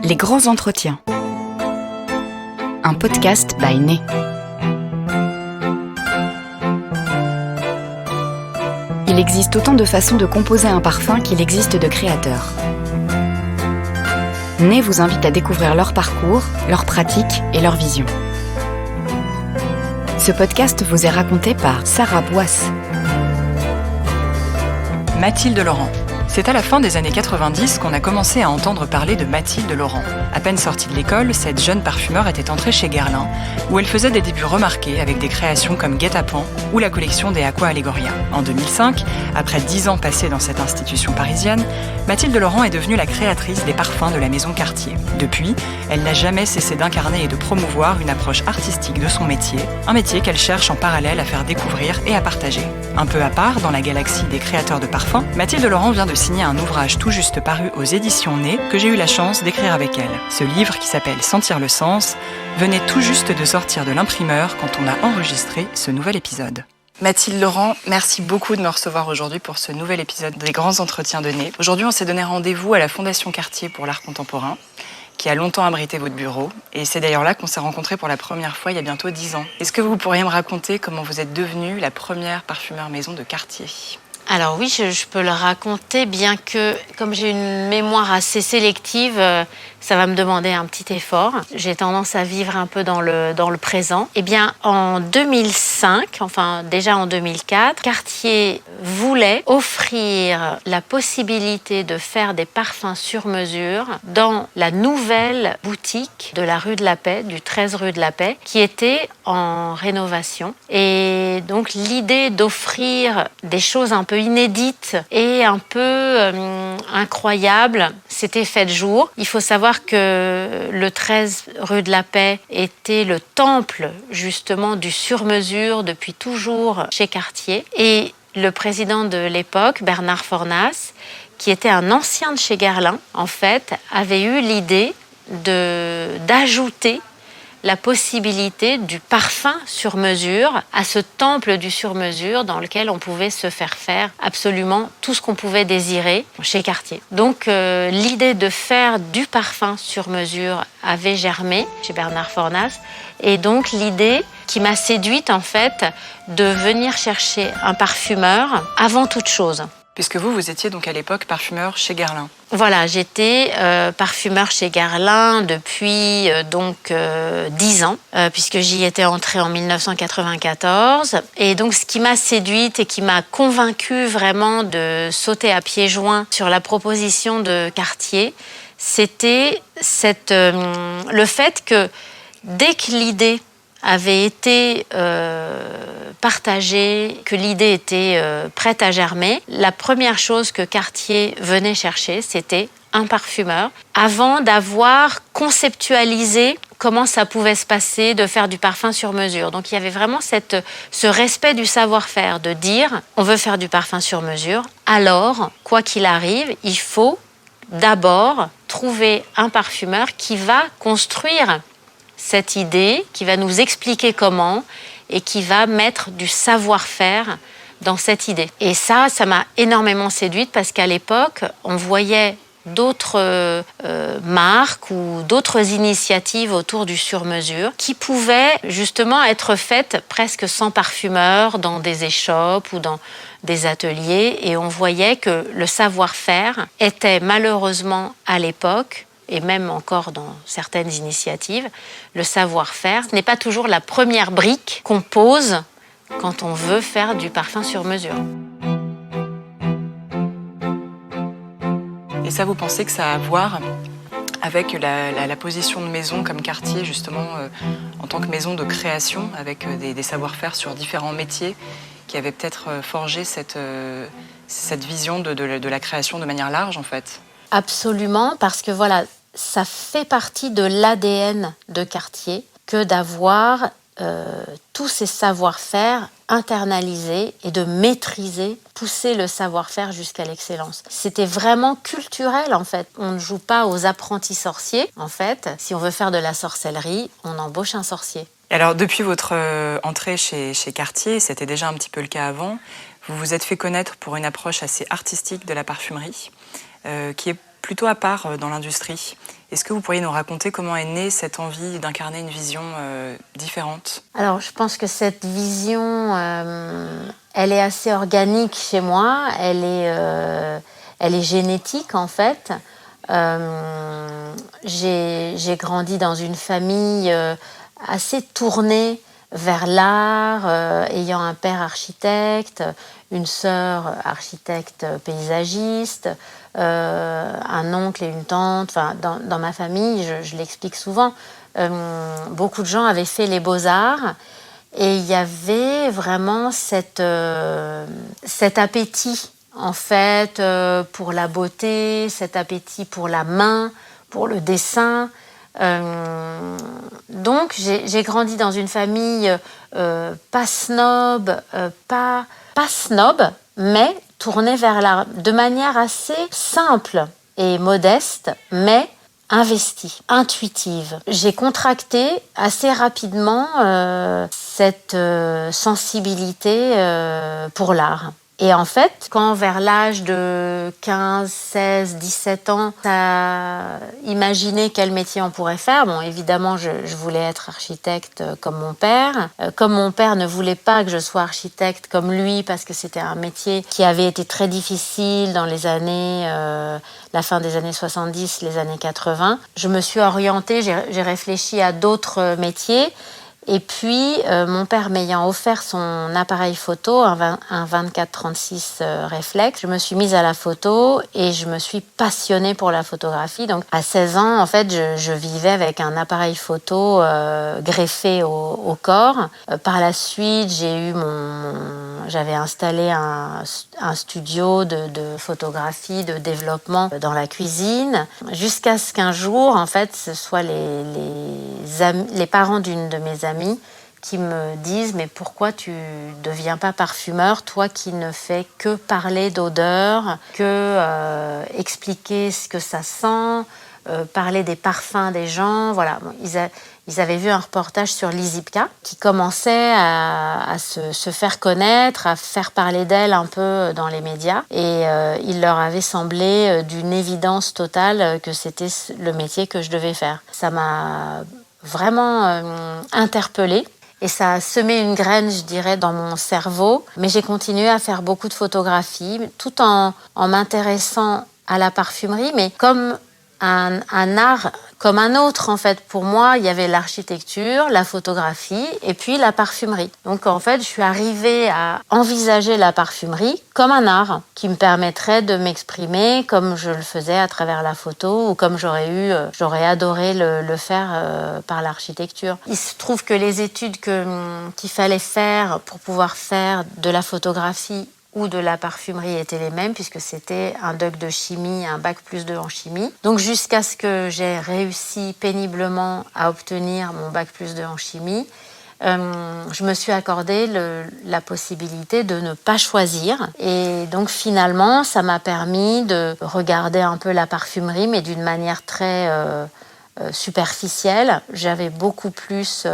Les grands entretiens. Un podcast by Né. Il existe autant de façons de composer un parfum qu'il existe de créateurs. Né vous invite à découvrir leur parcours, leurs pratiques et leurs visions. Ce podcast vous est raconté par Sarah Boisse. Mathilde Laurent. C'est à la fin des années 90 qu'on a commencé à entendre parler de Mathilde Laurent. À peine sortie de l'école, cette jeune parfumeur était entrée chez Guerlain, où elle faisait des débuts remarqués avec des créations comme Guet-apens ou la collection des Aqua Allegoria. En 2005, après 10 ans passés dans cette institution parisienne, Mathilde Laurent est devenue la créatrice des parfums de la maison Cartier. Depuis, elle n'a jamais cessé d'incarner et de promouvoir une approche artistique de son métier, un métier qu'elle cherche en parallèle à faire découvrir et à partager. Un peu à part, dans la galaxie des créateurs de parfums, Mathilde Laurent vient de signer un ouvrage tout juste paru aux éditions Né que j'ai eu la chance d'écrire avec elle. Ce livre, qui s'appelle Sentir le sens, venait tout juste de sortir de l'imprimeur quand on a enregistré ce nouvel épisode. Mathilde Laurent, merci beaucoup de me recevoir aujourd'hui pour ce nouvel épisode des grands entretiens de Né. Aujourd'hui, on s'est donné rendez-vous à la Fondation Cartier pour l'art contemporain, qui a longtemps abrité votre bureau. Et c'est d'ailleurs là qu'on s'est rencontrés pour la première fois il y a bientôt 10 ans. Est-ce que vous pourriez me raconter comment vous êtes devenue la première parfumeur maison de Cartier ? Alors oui, je peux le raconter, bien que, comme j'ai une mémoire assez sélective, ça va me demander un petit effort. J'ai tendance à vivre un peu dans le présent. Eh bien, en 2005, enfin déjà en 2004, Cartier voulait offrir la possibilité de faire des parfums sur mesure dans la nouvelle boutique de la rue de la Paix, du 13 rue de la Paix, qui était en rénovation. Et donc l'idée d'offrir des choses un peu inédites et un peu incroyables s'était faite jour. Il faut savoir que le 13 rue de la Paix était le temple justement du sur-mesure depuis toujours chez Cartier. Et le président de l'époque, Bernard Fornas, qui était un ancien de chez Guerlain, en fait, avait eu l'idée d'ajouter la possibilité du parfum sur mesure à ce temple du sur-mesure dans lequel on pouvait se faire absolument tout ce qu'on pouvait désirer chez Cartier. Donc l'idée de faire du parfum sur mesure avait germé chez Bernard Fornas, et donc l'idée qui m'a séduite en fait de venir chercher un parfumeur avant toute chose. Puisque vous étiez donc à l'époque parfumeur chez Guerlain. Voilà, j'étais parfumeur chez Guerlain depuis 10 ans, puisque j'y étais entrée en 1994. Et donc, ce qui m'a séduite et qui m'a convaincue vraiment de sauter à pieds joints sur la proposition de Cartier, c'était le fait que dès que l'idée avait été partagée, que l'idée était prête à germer, la première chose que Cartier venait chercher, c'était un parfumeur, avant d'avoir conceptualisé comment ça pouvait se passer de faire du parfum sur mesure. Donc il y avait vraiment ce respect du savoir-faire, de dire on veut faire du parfum sur mesure, alors, quoi qu'il arrive, il faut d'abord trouver un parfumeur qui va construire cette idée, qui va nous expliquer comment et qui va mettre du savoir-faire dans cette idée. Et ça m'a énormément séduite parce qu'à l'époque, on voyait d'autres marques ou d'autres initiatives autour du sur-mesure qui pouvaient justement être faites presque sans parfumeur dans des échoppes ou dans des ateliers. Et on voyait que le savoir-faire était malheureusement à l'époque, et même encore dans certaines initiatives, le savoir-faire n'est pas toujours la première brique qu'on pose quand on veut faire du parfum sur mesure. Et ça, vous pensez que ça a à voir avec la position de maison comme Cartier, justement, en tant que maison de création, avec des savoir-faire sur différents métiers, qui avaient peut-être forgé cette vision de la création de manière large, en fait ? Absolument, parce que voilà, ça fait partie de l'ADN de Cartier que d'avoir tous ces savoir-faire internalisés et de maîtriser, pousser le savoir-faire jusqu'à l'excellence. C'était vraiment culturel en fait. On ne joue pas aux apprentis sorciers. En fait, si on veut faire de la sorcellerie, on embauche un sorcier. Alors, depuis votre entrée chez Cartier, c'était déjà un petit peu le cas avant, vous vous êtes fait connaître pour une approche assez artistique de la parfumerie, qui est plutôt à part dans l'industrie. Est-ce que vous pourriez nous raconter comment est née cette envie d'incarner une vision différente ? Alors, je pense que cette vision, elle est assez organique chez moi. Elle est génétique, en fait. J'ai grandi dans une famille assez tournée vers l'art, ayant un père architecte, une sœur architecte paysagiste, un oncle et une tante. Enfin, dans ma famille, je l'explique souvent, beaucoup de gens avaient fait les beaux-arts et il y avait vraiment cet appétit, en fait, pour la beauté, cet appétit pour la main, pour le dessin. Donc j'ai grandi dans une famille pas snob, pas snob, mais tournée vers l'art de manière assez simple et modeste, mais investie, intuitive. J'ai contracté assez rapidement cette sensibilité pour l'art. Et en fait, quand vers l'âge de 15, 16, 17 ans, t'as imaginé quel métier on pourrait faire, bon, évidemment, je voulais être architecte comme mon père. Comme mon père ne voulait pas que je sois architecte comme lui, parce que c'était un métier qui avait été très difficile dans les années, la fin des années 70, les années 80, je me suis orientée, j'ai réfléchi à d'autres métiers. Et puis, mon père m'ayant offert son appareil photo, un 24-36 réflexe, je me suis mise à la photo et je me suis passionnée pour la photographie. Donc, à 16 ans, en fait, je vivais avec un appareil photo greffé au corps. Par la suite, j'avais installé un studio de photographie, de développement dans la cuisine, jusqu'à ce qu'un jour, en fait, ce soit les parents d'une de mes amies qui me disent « Mais pourquoi tu deviens pas parfumeur, toi qui ne fais que parler d'odeur, que expliquer ce que ça sent, parler des parfums des gens ?» Voilà, bon, ils avaient vu un reportage sur Lizipka qui commençait à se faire connaître, à faire parler d'elle un peu dans les médias. Et il leur avait semblé d'une évidence totale que c'était le métier que je devais faire. Ça m'a vraiment interpellée. Et ça a semé une graine, je dirais, dans mon cerveau. Mais j'ai continué à faire beaucoup de photographies, tout en m'intéressant à la parfumerie, mais comme un art comme un autre, en fait. Pour moi, il y avait l'architecture, la photographie et puis la parfumerie. Donc, en fait, je suis arrivée à envisager la parfumerie comme un art qui me permettrait de m'exprimer comme je le faisais à travers la photo ou comme j'aurais adoré le faire par l'architecture. Il se trouve que les études qu'il fallait faire pour pouvoir faire de la photographie ou de la parfumerie étaient les mêmes, puisque c'était un doc de chimie, un bac+2 en chimie. Donc jusqu'à ce que j'ai réussi péniblement à obtenir mon bac+2 en chimie, je me suis accordé la possibilité de ne pas choisir. Et donc finalement, ça m'a permis de regarder un peu la parfumerie, mais d'une manière très superficielle. J'avais beaucoup plus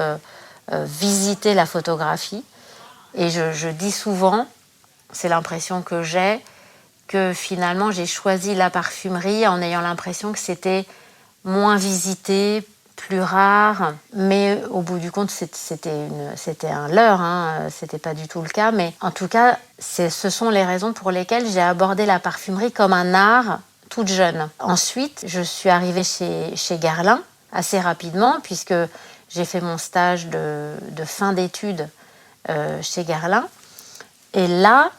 visité la photographie. Et je dis souvent, c'est l'impression que j'ai, que finalement j'ai choisi la parfumerie en ayant l'impression que c'était moins visité, plus rare, mais au bout du compte c'était un leurre, hein, c'était pas du tout le cas, mais en tout cas ce sont les raisons pour lesquelles j'ai abordé la parfumerie comme un art toute jeune. Ensuite, je suis arrivée chez Guerlain assez rapidement, puisque j'ai fait mon stage de fin d'études chez Guerlain, et là,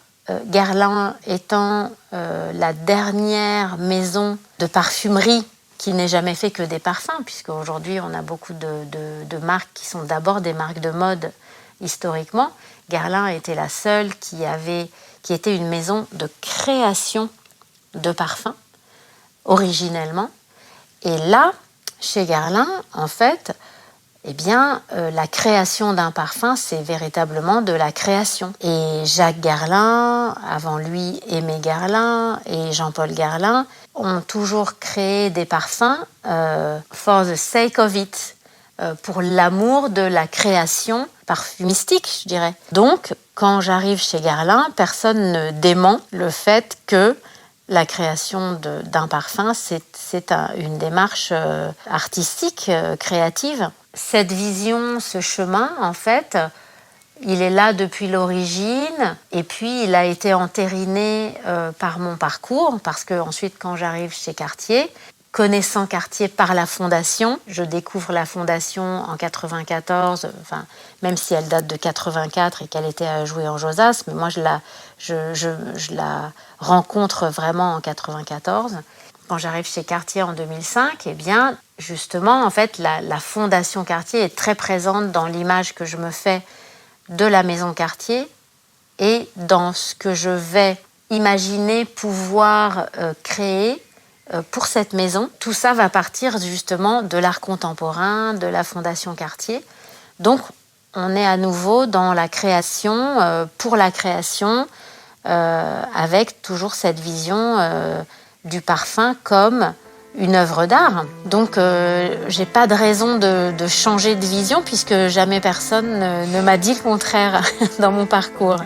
Guerlain étant la dernière maison de parfumerie qui n'ait jamais fait que des parfums, puisqu'aujourd'hui on a beaucoup de marques qui sont d'abord des marques de mode historiquement. Guerlain était la seule qui était une maison de création de parfums, originellement. Et là, chez Guerlain, en fait, la création d'un parfum, c'est véritablement de la création. Et Jacques Guerlain, avant lui Aimé Guerlain et Jean-Paul Guerlain, ont toujours créé des parfums for the sake of it, pour l'amour de la création parfumistique, je dirais. Donc, quand j'arrive chez Guerlain, personne ne dément le fait que la création d'un parfum, c'est une démarche artistique, créative. Cette vision, ce chemin, en fait, il est là depuis l'origine et puis il a été entériné par mon parcours parce que ensuite, quand j'arrive chez Cartier, connaissant Cartier par la fondation, je découvre la fondation en 94, enfin, même si elle date de 84 et qu'elle était à Jouy en Josas, mais moi je la rencontre vraiment en 94. Quand j'arrive chez Cartier en 2005, eh bien, justement, en fait, la fondation Cartier est très présente dans l'image que je me fais de la maison Cartier et dans ce que je vais imaginer pouvoir créer pour cette maison. Tout ça va partir justement de l'art contemporain, de la Fondation Cartier. Donc, on est à nouveau dans la création, pour la création, avec toujours cette vision du parfum comme une œuvre d'art. Donc, j'ai pas de raison de changer de vision puisque jamais personne ne m'a dit le contraire dans mon parcours.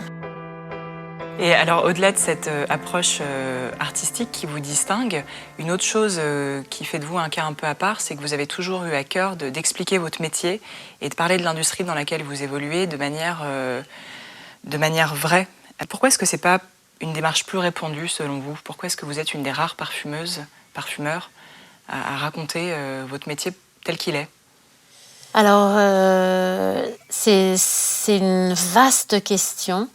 Et alors, au-delà de cette approche artistique qui vous distingue, une autre chose qui fait de vous un cas un peu à part, c'est que vous avez toujours eu à cœur d'expliquer votre métier et de parler de l'industrie dans laquelle vous évoluez de manière vraie. Pourquoi est-ce que c'est pas une démarche plus répandue selon vous? Pourquoi est-ce que vous êtes une des rares parfumeurs à raconter votre métier tel qu'il est? Alors, c'est une vaste question.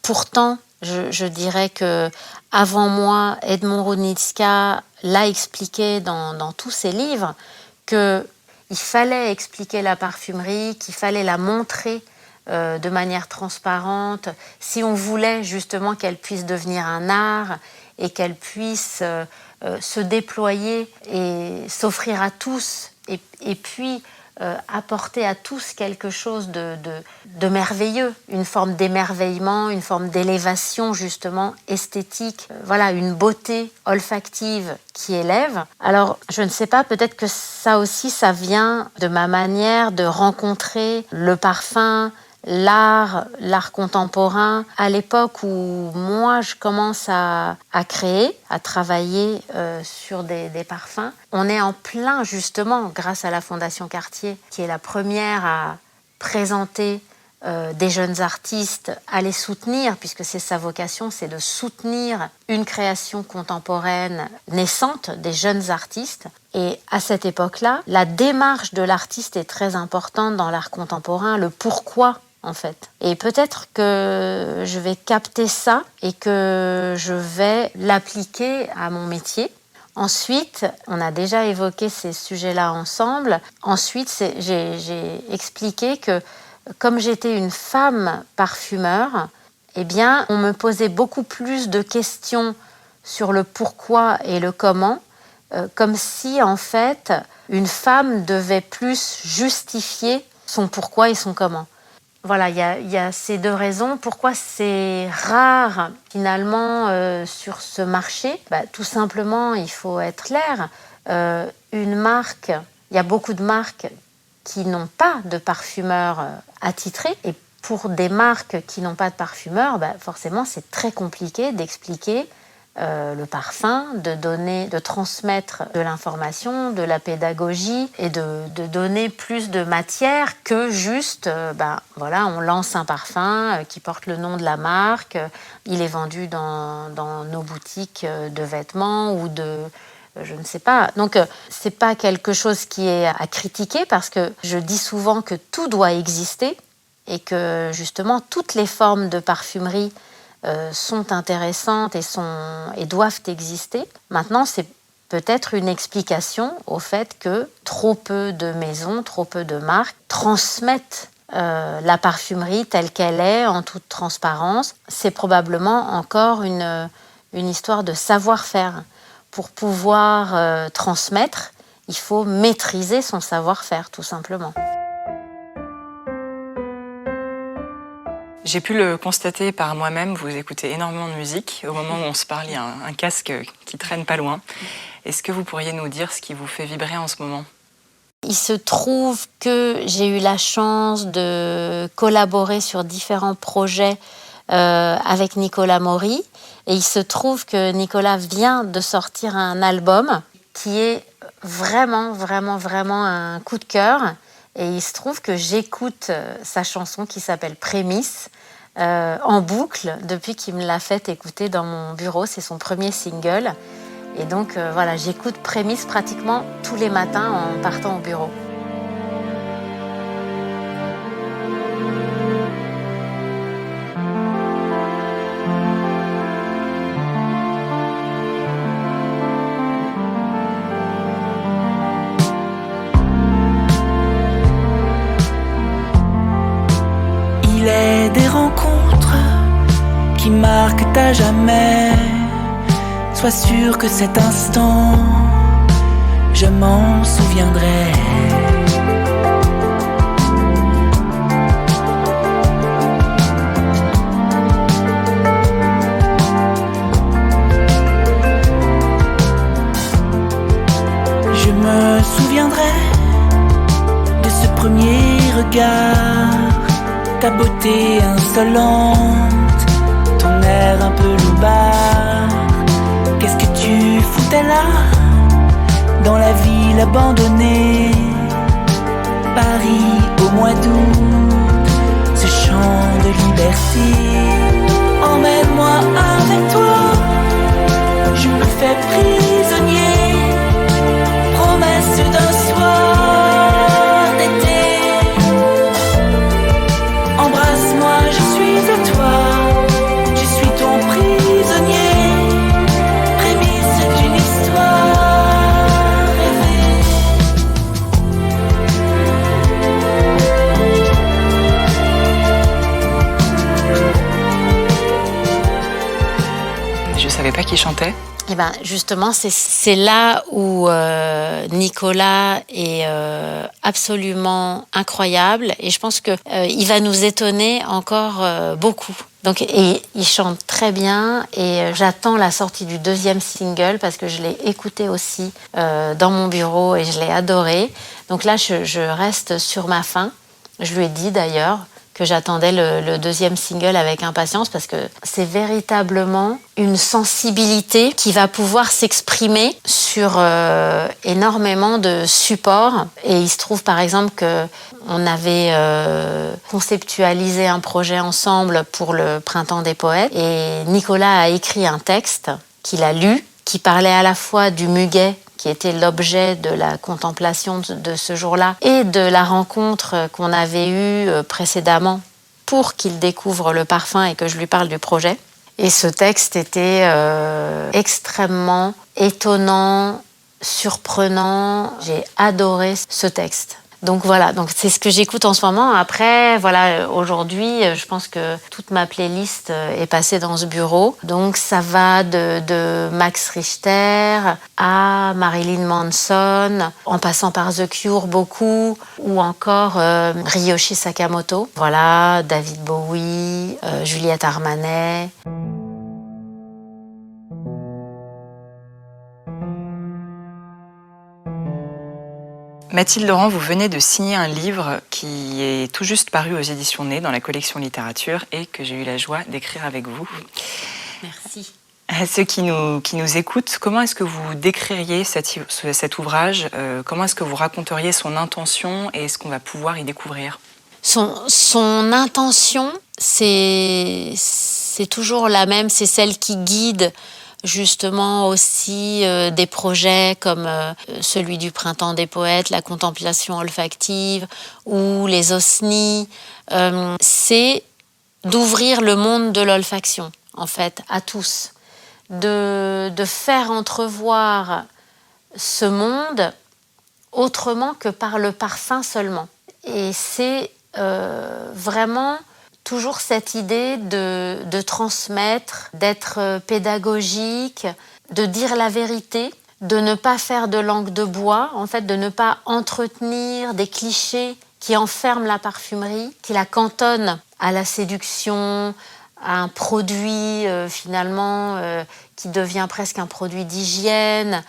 Pourtant, je dirais que avant moi, Edmond Roudnicka l'a expliqué dans tous ses livres qu'il fallait expliquer la parfumerie, qu'il fallait la montrer de manière transparente, si on voulait justement qu'elle puisse devenir un art et qu'elle puisse se déployer et s'offrir à tous et puis apporter à tous quelque chose de merveilleux, une forme d'émerveillement, une forme d'élévation justement esthétique, voilà, une beauté olfactive qui élève. Alors, je ne sais pas, peut-être que ça aussi, ça vient de ma manière de rencontrer le parfum, l'art contemporain, à l'époque où moi je commence à créer, à travailler sur des parfums. On est en plein justement, grâce à la Fondation Cartier, qui est la première à présenter des jeunes artistes, à les soutenir, puisque c'est sa vocation, c'est de soutenir une création contemporaine naissante des jeunes artistes. Et à cette époque-là, la démarche de l'artiste est très importante dans l'art contemporain, le pourquoi en fait. Et peut-être que je vais capter ça et que je vais l'appliquer à mon métier. Ensuite, on a déjà évoqué ces sujets-là ensemble. Ensuite, j'ai expliqué que comme j'étais une femme parfumeur, eh bien, on me posait beaucoup plus de questions sur le pourquoi et le comment, comme si, en fait, une femme devait plus justifier son pourquoi et son comment. Voilà, il y a ces deux raisons. Pourquoi c'est rare, finalement, sur ce marché? Tout simplement, il faut être clair. Une marque, il y a beaucoup de marques qui n'ont pas de parfumeur attitré. Et pour des marques qui n'ont pas de parfumeur, forcément, c'est très compliqué d'expliquer le parfum, de transmettre de l'information, de la pédagogie et de donner plus de matière que juste, voilà, on lance un parfum qui porte le nom de la marque, il est vendu dans nos boutiques de vêtements ou je ne sais pas. Donc, c'est pas quelque chose qui est à critiquer parce que je dis souvent que tout doit exister et que justement toutes les formes de parfumerie sont intéressantes et doivent exister. Maintenant, c'est peut-être une explication au fait que trop peu de maisons, trop peu de marques transmettent la parfumerie telle qu'elle est, en toute transparence. C'est probablement encore une histoire de savoir-faire. Pour pouvoir transmettre, il faut maîtriser son savoir-faire, tout simplement. J'ai pu le constater par moi-même, vous écoutez énormément de musique. Au moment où on se parle, il y a un casque qui traîne pas loin. Est-ce que vous pourriez nous dire ce qui vous fait vibrer en ce moment? Il se trouve que j'ai eu la chance de collaborer sur différents projets avec Nicolas Maury. Et il se trouve que Nicolas vient de sortir un album qui est vraiment, vraiment, vraiment un coup de cœur. Et il se trouve que j'écoute sa chanson qui s'appelle Prémisse en boucle depuis qu'il me l'a fait écouter dans mon bureau. C'est son premier single. Et donc voilà, j'écoute Prémisse pratiquement tous les matins en partant au bureau. Il est des rencontres qui marquent à jamais. Sois sûr que cet instant, je m'en souviendrai. Je me souviendrai de ce premier regard, ta beauté insolente, ton air un peu loupard. Qu'est-ce que tu foutais là, dans la ville abandonnée, Paris au mois d'août, ce chant de liberté. Emmène-moi avec toi, je me fais prisonnier, promesse d'un soir d'été. Embrasse-moi, je suis à toi, je suis ton prisonnier. Prémisse d'une histoire rêvée. Je savais pas qui chantait. Et ben justement, c'est là où Nicolas est absolument incroyable, et je pense que il va nous étonner encore beaucoup. Donc, et il chante très bien, et j'attends la sortie du deuxième single parce que je l'ai écouté aussi dans mon bureau et je l'ai adoré. Donc là, je reste sur ma faim. Je lui ai dit d'ailleurs que j'attendais le deuxième single avec impatience parce que c'est véritablement une sensibilité qui va pouvoir s'exprimer sur énormément de supports. Et il se trouve par exemple qu'on avait conceptualisé un projet ensemble pour le Printemps des Poètes, et Nicolas a écrit un texte qu'il a lu, qui parlait à la fois du muguet qui était l'objet de la contemplation de ce jour-là, et de la rencontre qu'on avait eue précédemment pour qu'il découvre le parfum et que je lui parle du projet. Et ce texte était extrêmement étonnant, surprenant. J'ai adoré ce texte. Donc voilà, donc c'est ce que j'écoute en ce moment. Après, voilà, aujourd'hui, je pense que toute ma playlist est passée dans ce bureau. Donc ça va de Max Richter à Marilyn Manson, en passant par The Cure beaucoup, ou encore Ryoshi Sakamoto. Voilà, David Bowie, Juliette Armanet. Mathilde Laurent, vous venez de signer un livre qui est tout juste paru aux éditions Nez dans la collection littérature et que j'ai eu la joie d'écrire avec vous. Merci. À ceux qui nous écoutent, comment est-ce que vous décririez cet ouvrage ? Comment est-ce que vous raconteriez son intention et ce qu'on va pouvoir y découvrir ? Son intention, c'est toujours la même, c'est celle qui guide justement aussi des projets comme celui du Printemps des Poètes, la contemplation olfactive ou les OSNI. C'est d'ouvrir le monde de l'olfaction, en fait, à tous. De faire entrevoir ce monde autrement que par le parfum seulement. Et c'est vraiment toujours cette idée de transmettre, d'être pédagogique, de dire la vérité, de ne pas faire de langue de bois, en fait, de ne pas entretenir des clichés qui enferment la parfumerie, qui la cantonnent à la séduction, à un produit finalement qui devient presque un produit d'hygiène.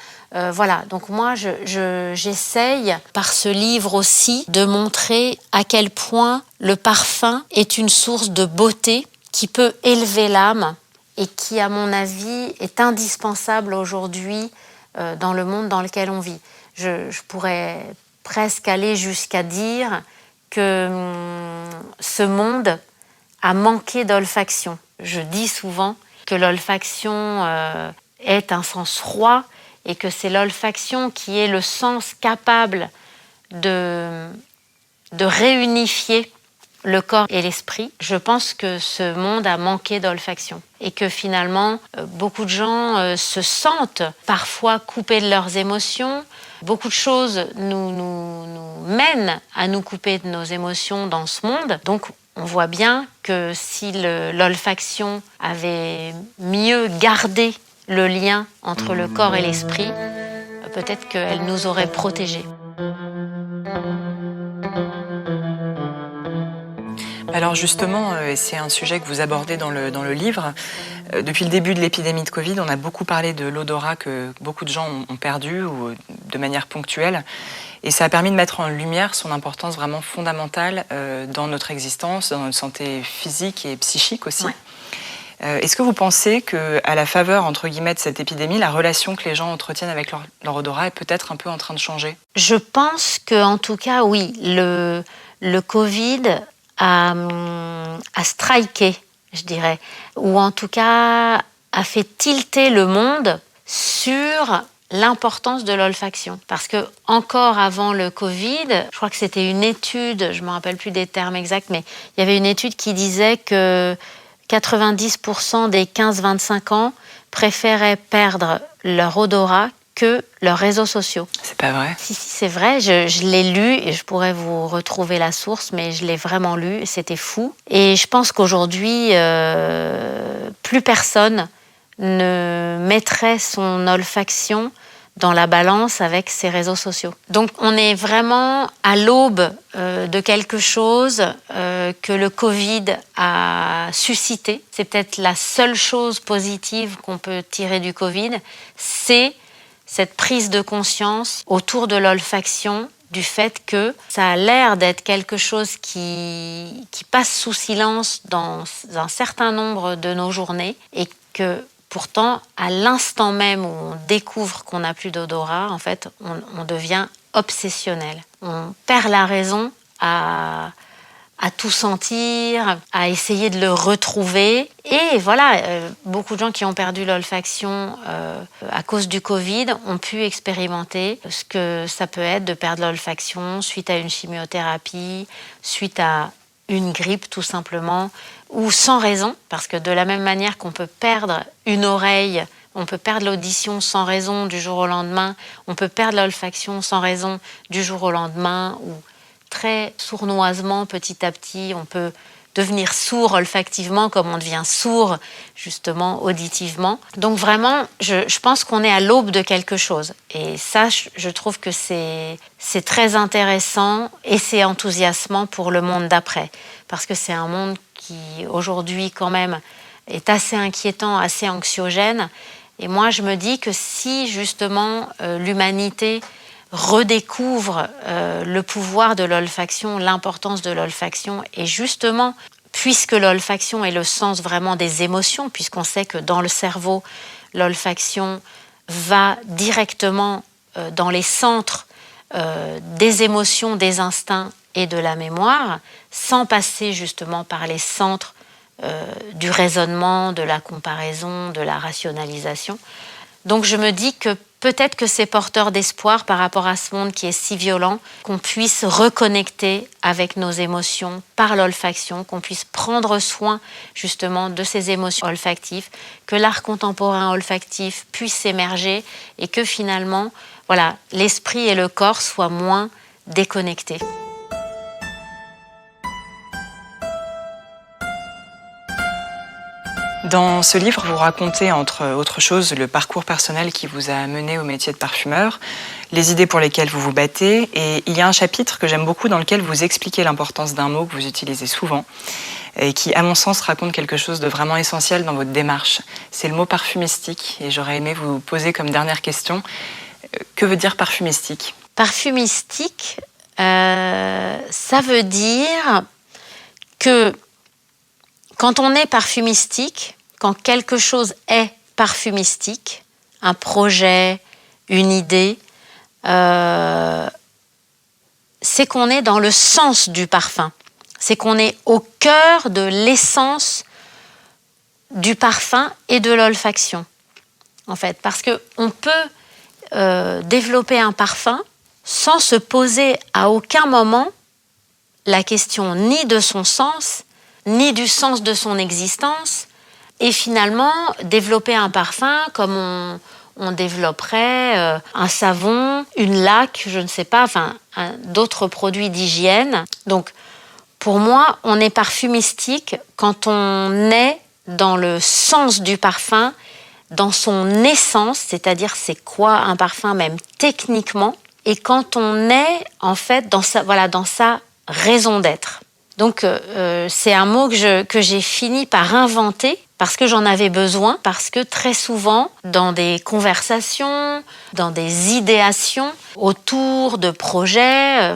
Voilà, donc moi j'essaye par ce livre aussi de montrer à quel point le parfum est une source de beauté qui peut élever l'âme et qui, à mon avis, est indispensable aujourd'hui dans le monde dans lequel on vit. Je pourrais presque aller jusqu'à dire que ce monde a manqué d'olfaction. Je dis souvent que l'olfaction est un sens roi et que c'est l'olfaction qui est le sens capable de réunifier le corps et l'esprit. Je pense que ce monde a manqué d'olfaction et que finalement, beaucoup de gens se sentent parfois coupés de leurs émotions. Beaucoup de choses nous mènent à nous couper de nos émotions dans ce monde. Donc, on voit bien que si l'olfaction avait mieux gardé le lien entre le corps et l'esprit, peut-être qu'elle nous aurait protégés. Alors justement, et c'est un sujet que vous abordez dans le livre, depuis le début de l'épidémie de Covid, on a beaucoup parlé de l'odorat que beaucoup de gens ont perdu ou de manière ponctuelle. Et ça a permis de mettre en lumière son importance vraiment fondamentale dans notre existence, dans notre santé physique et psychique aussi. Ouais. Est-ce que vous pensez qu'à la faveur, entre guillemets, de cette épidémie, la relation que les gens entretiennent avec leur odorat est peut-être un peu en train de changer ? Je pense qu'en tout cas, oui, le Covid a striké, je dirais, ou en tout cas a fait tilter le monde sur l'importance de l'olfaction. Parce que encore avant le Covid, je crois que c'était une étude, je ne me rappelle plus des termes exacts, mais il y avait une étude qui disait que 90% des 15-25 ans préféraient perdre leur odorat que leurs réseaux sociaux. C'est pas vrai ? Si, c'est vrai, je l'ai lu et je pourrais vous retrouver la source, mais je l'ai vraiment lu et c'était fou. Et je pense qu'aujourd'hui, plus personne ne mettrait son olfaction dans la balance avec ses réseaux sociaux. Donc on est vraiment à l'aube de quelque chose que le Covid a suscité. C'est peut-être la seule chose positive qu'on peut tirer du Covid, c'est cette prise de conscience autour de l'olfaction, du fait que ça a l'air d'être quelque chose qui passe sous silence dans un certain nombre de nos journées et que pourtant, à l'instant même où on découvre qu'on n'a plus d'odorat, en fait, on devient obsessionnel. On perd la raison à tout sentir, à essayer de le retrouver. Et voilà, beaucoup de gens qui ont perdu l'olfaction à cause du Covid ont pu expérimenter ce que ça peut être de perdre l'olfaction suite à une chimiothérapie, suite à une grippe tout simplement, ou sans raison, parce que de la même manière qu'on peut perdre une oreille, on peut perdre l'audition sans raison du jour au lendemain, on peut perdre l'olfaction sans raison du jour au lendemain, ou très sournoisement, petit à petit, on peut devenir sourd olfactivement comme on devient sourd justement auditivement. Donc vraiment, je pense qu'on est à l'aube de quelque chose. Et ça, je trouve que c'est très intéressant et c'est enthousiasmant pour le monde d'après. Parce que c'est un monde qui, aujourd'hui, quand même, est assez inquiétant, assez anxiogène. Et moi, je me dis que si, justement, l'humanité redécouvre le pouvoir de l'olfaction, l'importance de l'olfaction, et justement, puisque l'olfaction est le sens vraiment des émotions, puisqu'on sait que dans le cerveau, l'olfaction va directement dans les centres des émotions, des instincts et de la mémoire, sans passer justement par les centres du raisonnement, de la comparaison, de la rationalisation. Donc je me dis que peut-être que c'est porteur d'espoir par rapport à ce monde qui est si violent, qu'on puisse reconnecter avec nos émotions par l'olfaction, qu'on puisse prendre soin justement de ces émotions olfactives, que l'art contemporain olfactif puisse émerger et que finalement, voilà, l'esprit et le corps soient moins déconnectés. Dans ce livre, vous racontez, entre autres choses, le parcours personnel qui vous a mené au métier de parfumeur, les idées pour lesquelles vous vous battez, et il y a un chapitre que j'aime beaucoup dans lequel vous expliquez l'importance d'un mot que vous utilisez souvent, et qui, à mon sens, raconte quelque chose de vraiment essentiel dans votre démarche. C'est le mot parfumistique, et j'aurais aimé vous poser comme dernière question, que veut dire parfumistique ? Parfumistique, ça veut dire que Quand on est parfumistique, quand quelque chose est parfumistique, un projet, une idée, c'est qu'on est dans le sens du parfum. C'est qu'on est au cœur de l'essence du parfum et de l'olfaction, en fait. Parce qu'on peut développer un parfum sans se poser à aucun moment la question ni de son sens, ni du sens de son existence, et finalement développer un parfum comme on développerait un savon, une laque, je ne sais pas, enfin d'autres produits d'hygiène. Donc pour moi, on est parfumistique quand on est dans le sens du parfum, dans son essence, c'est-à-dire c'est quoi un parfum même techniquement, et quand on est en fait dans sa raison d'être. Donc c'est un mot que j'ai fini par inventer parce que j'en avais besoin, parce que très souvent dans des conversations, dans des idéations autour de projets,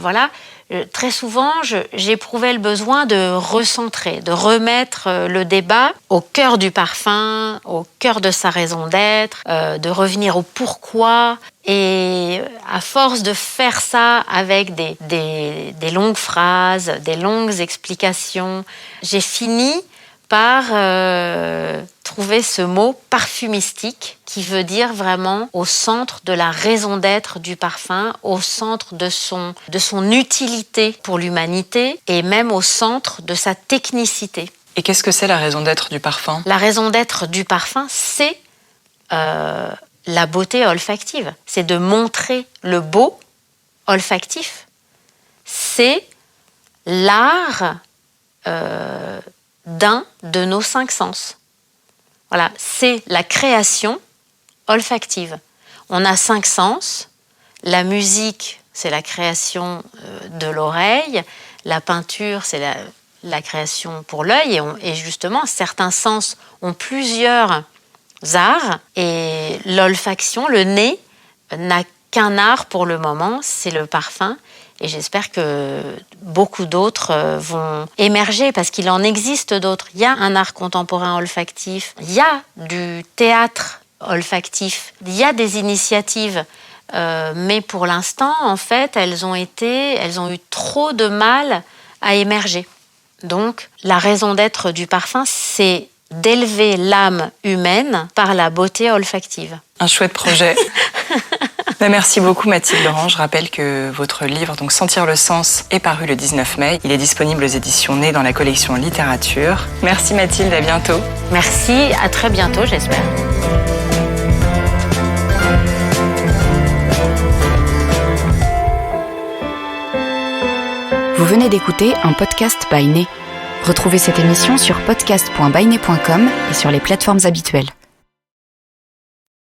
très souvent j'éprouvais le besoin de recentrer, de remettre le débat au cœur du parfum, au cœur de sa raison d'être, de revenir au pourquoi. Et à force de faire ça avec des longues phrases, des longues explications, j'ai fini par trouver ce mot parfumistique qui veut dire vraiment au centre de la raison d'être du parfum, au centre de son utilité pour l'humanité et même au centre de sa technicité. Et qu'est-ce que c'est la raison d'être du parfum ? La raison d'être du parfum, c'est la beauté olfactive. C'est de montrer le beau olfactif. C'est l'art d'un de nos 5 sens. Voilà, c'est la création olfactive. On a 5 sens. La musique, c'est la création de l'oreille. La peinture, c'est la création pour l'œil. Et justement, certains sens ont plusieurs arts. Et l'olfaction, le nez, n'a qu'un art pour le moment, c'est le parfum. Et j'espère que beaucoup d'autres vont émerger parce qu'il en existe d'autres. Il y a un art contemporain olfactif, il y a du théâtre olfactif, il y a des initiatives. Mais pour l'instant, en fait, elles ont eu trop de mal à émerger. Donc, la raison d'être du parfum, c'est d'élever l'âme humaine par la beauté olfactive. Un chouette projet. Merci beaucoup Mathilde Laurent. Je rappelle que votre livre, donc Sentir le sens, est paru le 19 mai. Il est disponible aux éditions Nez dans la collection Littérature. Merci Mathilde, à bientôt. Merci, à très bientôt j'espère. Vous venez d'écouter un podcast by Nez. Retrouvez cette émission sur podcast.bynez.com et sur les plateformes habituelles.